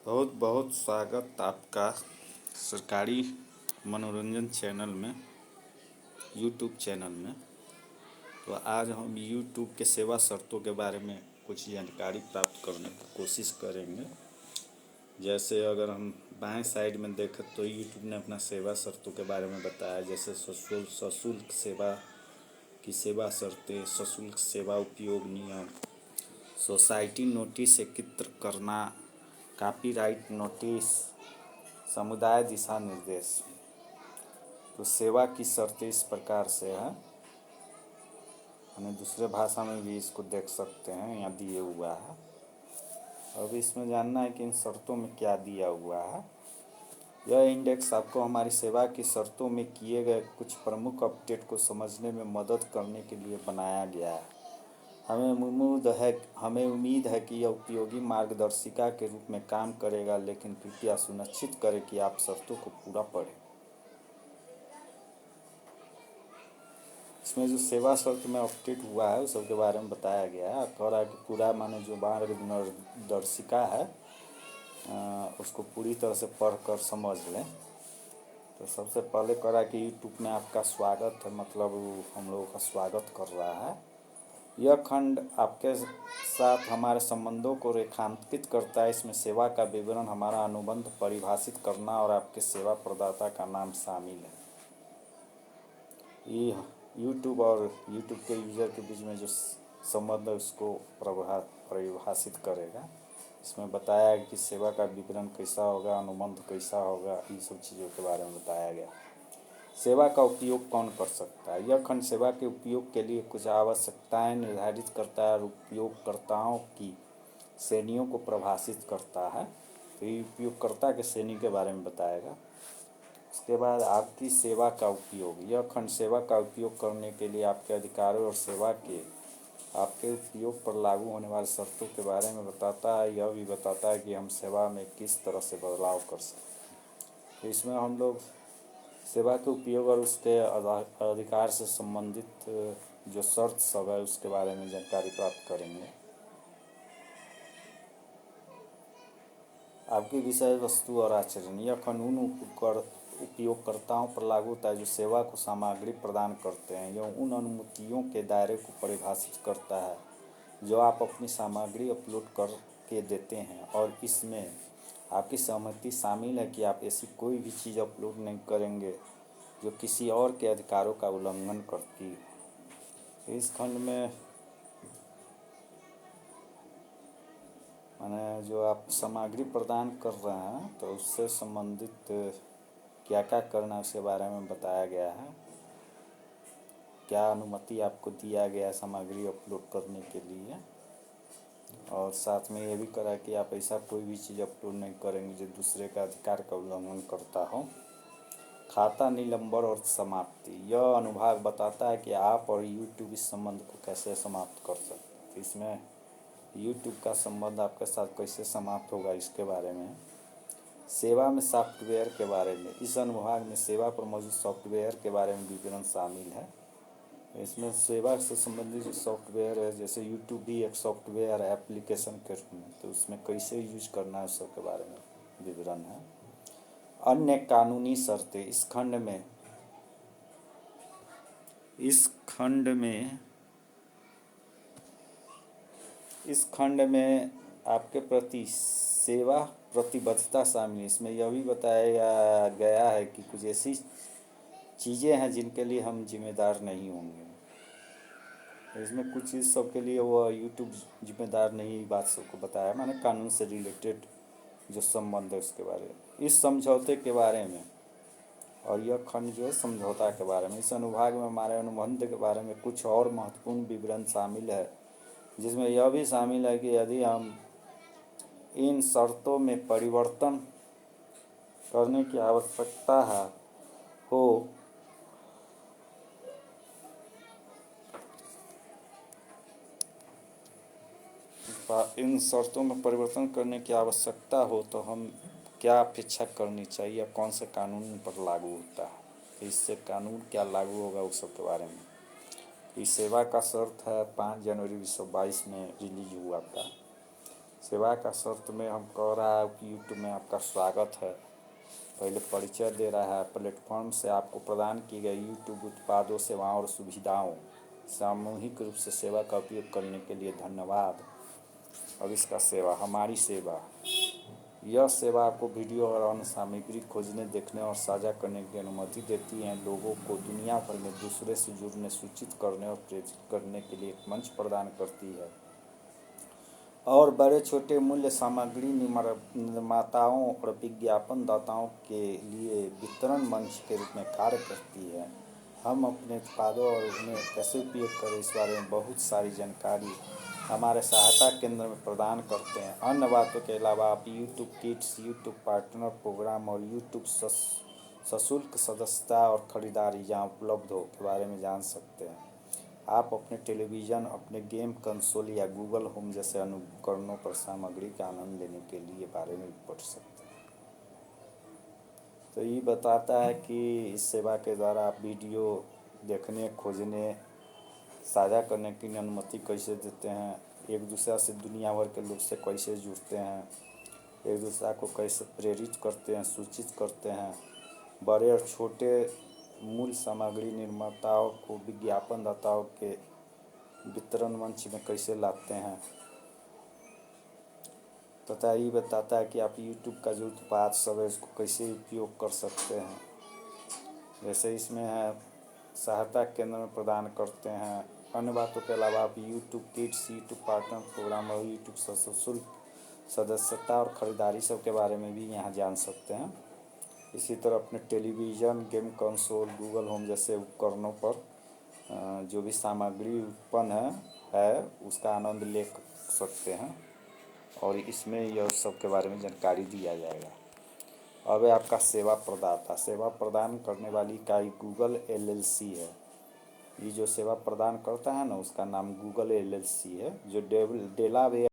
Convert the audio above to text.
बहुत बहुत स्वागत आपका सरकारी मनोरंजन चैनल में, यूट्यूब चैनल में। तो आज हम यूट्यूब के सेवा शर्तों के बारे में कुछ जानकारी प्राप्त करने की कोशिश करेंगे। जैसे अगर हम बाएं साइड में देखें तो यूट्यूब ने अपना सेवा शर्तों के बारे में बताया, जैसे सशुल्क सेवा की सेवा शर्तें, सशुल्क सेवा उपयोग नियम, सोसाइटी नोटिस एकत्र करना, कॉपीराइट नोटिस, समुदाय दिशा निर्देश। तो सेवा की शर्तें इस प्रकार से है, हमें दूसरे भाषा में भी इसको देख सकते हैं, यहाँ दिए हुआ है। अब इसमें जानना है कि इन शर्तों में क्या दिया हुआ है। यह इंडेक्स आपको हमारी सेवा की शर्तों में किए गए कुछ प्रमुख अपडेट को समझने में मदद करने के लिए बनाया गया है। हमें उम्मीद है कि यह उपयोगी मार्गदर्शिका के रूप में काम करेगा, लेकिन कृपया सुनिश्चित करें कि आप शर्तों को पूरा पढ़ें। इसमें जो सेवा शर्त में अपडेट हुआ है उस सब के बारे में बताया गया है। कह रहा है कि पूरा माने जो मार्गदर्शिका है उसको पूरी तरह से पढ़कर समझ लें। तो सबसे पहले कह रहा है कि यूट्यूब में आपका स्वागत है, मतलब हम लोगों का स्वागत कर रहा है। यह खंड आपके साथ हमारे संबंधों को रेखांकित करता है। इसमें सेवा का विवरण, हमारा अनुबंध परिभाषित करना और आपके सेवा प्रदाता का नाम शामिल है। ये यूट्यूब और यूट्यूब के यूज़र के बीच में जो संबंध है उसको परिभाषित करेगा। इसमें बताया है कि सेवा का विवरण कैसा होगा, अनुबंध कैसा होगा, इन सब चीज़ों के बारे में बताया गया। सेवा का उपयोग कौन कर सकता है। यह खंड सेवा के उपयोग के लिए कुछ आवश्यकताएं निर्धारित करता है और उपयोगकर्ताओं की श्रेणियों को परिभाषित करता है। तो ये उपयोगकर्ता के श्रेणी के बारे में बताएगा। उसके बाद आपकी सेवा का उपयोग। यह खंड सेवा का उपयोग करने के लिए आपके अधिकारों और सेवा के आपके उपयोग पर लागू होने वाली शर्तों के बारे में बताता है। यह भी बताता है कि हम सेवा में किस तरह से बदलाव कर सकते हैं। तो इसमें हम लोग सेवा के उपयोग और उसके अधिकार से संबंधित जो शर्त सब है उसके बारे में जानकारी प्राप्त करेंगे। आपकी विषय वस्तु और आचरण। यह कानून उपयोगकर्ताओं पर लागू होता है जो सेवा को सामग्री प्रदान करते हैं। यह उन अनुमतियों के दायरे को परिभाषित करता है जो आप अपनी सामग्री अपलोड करके देते हैं, और इसमें आपकी सहमति शामिल है कि आप ऐसी कोई भी चीज़ अपलोड नहीं करेंगे जो किसी और के अधिकारों का उल्लंघन करती है। इस खंड में माने जो आप सामग्री प्रदान कर रहे हैं तो उससे संबंधित क्या क्या करना है उसके बारे में बताया गया है। क्या अनुमति आपको दिया गया है सामग्री अपलोड करने के लिए, और साथ में ये भी करा कि आप ऐसा कोई भी चीज़ अपलोड नहीं करेंगे जो दूसरे का अधिकार का उल्लंघन करता हो। खाता निलंबन और समाप्ति। यह अनुभाग बताता है कि आप और यूट्यूब इस संबंध को कैसे समाप्त कर सकते हैं। इसमें यूट्यूब का संबंध आपके साथ कैसे समाप्त होगा इसके बारे में। सेवा में सॉफ्टवेयर के बारे में। इस अनुभाग में सेवा पर मौजूद सॉफ्टवेयर के बारे में विवरण शामिल है। इसमें सेवा से संबंधित जो सॉफ्टवेयर है, जैसे यूट्यूब भी एक सॉफ्टवेयर है एप्लीकेशन के रूप में, तो उसमें कैसे यूज करना है सब के बारे में विवरण है। अन्य कानूनी शर्तें। इस खंड में आपके प्रति सेवा प्रतिबद्धता शामिल है। इसमें यह भी बताया गया है कि कुछ ऐसी चीज़ें हैं जिनके लिए हम जिम्मेदार नहीं होंगे। इसमें कुछ इस सब के लिए वो यूट्यूब जिम्मेदार नहीं, बात सबको बताया, माने कानून से रिलेटेड जो संबंध है उसके बारे में, इस समझौते के बारे में। और यह खंड जो है समझौता के बारे में। इस अनुभाग में हमारे अनुबंध के बारे में कुछ और महत्वपूर्ण विवरण शामिल है, जिसमें यह भी शामिल है कि यदि हम इन शर्तों में परिवर्तन करने की आवश्यकता हो इन शर्तों में परिवर्तन करने की आवश्यकता हो तो हम क्या अपेक्षा करनी चाहिए या कौन से कानून पर लागू होता है, इससे कानून क्या लागू होगा उस सब के बारे में। इस सेवा का शर्त है 5 जनवरी 1922 में रिलीज हुआ था। सेवा का शर्त में हम कह रहा है कि यूट्यूब में आपका स्वागत है। पहले परिचय दे रहा है, प्लेटफॉर्म से आपको प्रदान की गई यूट्यूब उत्पादों, सेवाओं और सुविधाओं सामूहिक रूप से सेवा का उपयोग करने के लिए धन्यवाद। अब इसका सेवा, हमारी सेवा। यह सेवा आपको वीडियो और अन्य सामग्री खोजने, देखने और साझा करने की अनुमति देती है। लोगों को दुनिया भर में दूसरे से जुड़ने, सूचित करने और प्रेरित करने के लिए एक मंच प्रदान करती है और बड़े छोटे मूल्य सामग्री निर्माताओं और विज्ञापनदाताओं के लिए वितरण मंच के रूप में कार्य करती है। हम अपने उत्पादों और उन्हें कैसे उपयोग करें, इस बारे में बहुत सारी जानकारी हमारे सहायता केंद्र में प्रदान करते हैं। अन्य बातों के अलावा आप YouTube kids, YouTube partner programme और यूट्यूब सशुल्क सदस्यता और खरीदारी जहाँ उपलब्ध हो के बारे में जान सकते हैं। आप अपने टेलीविज़न, अपने गेम कंसोल या गूगल होम जैसे अनुकरणों पर सामग्री का आनंद लेने के लिए बारे में पढ़ सकते हैं। तो ये बताता है कि इस सेवा के द्वारा आप वीडियो देखने, खोजने, साझा करने की अनुमति कैसे देते हैं, एक दूसरे से दुनिया भर के लोग से कैसे जुड़ते हैं, एक दूसरे को कैसे प्रेरित करते हैं, सूचित करते हैं, बड़े और छोटे मूल सामग्री निर्माताओं को विज्ञापनदाताओं के वितरण मंच में कैसे लाते हैं, तथा ये बताता है कि आप यूट्यूब का जो उत्पाद सब है इसको कैसे उपयोग कर सकते हैं। जैसे इसमें है सहायता केंद्र में प्रदान करते हैं। अन्य बातों के अलावा आप YouTube kids, YouTube partner programme और यूट्यूब सशुल्क सदस्यता और ख़रीदारी सब के बारे में भी यहाँ जान सकते हैं। इसी तरह अपने television, game console, Google home जैसे उपकरणों पर जो भी सामग्री उत्पन्न है उसका आनंद ले सकते हैं और इसमें यह सब के बारे में जानकारी दिया जाएगा। अब है आपका सेवा प्रदाता। सेवा प्रदान करने वाली इकाई गूगल LLC है। ये जो सेवा प्रदान करता है ना, उसका नाम गूगल LLC है, जो डेलावेयर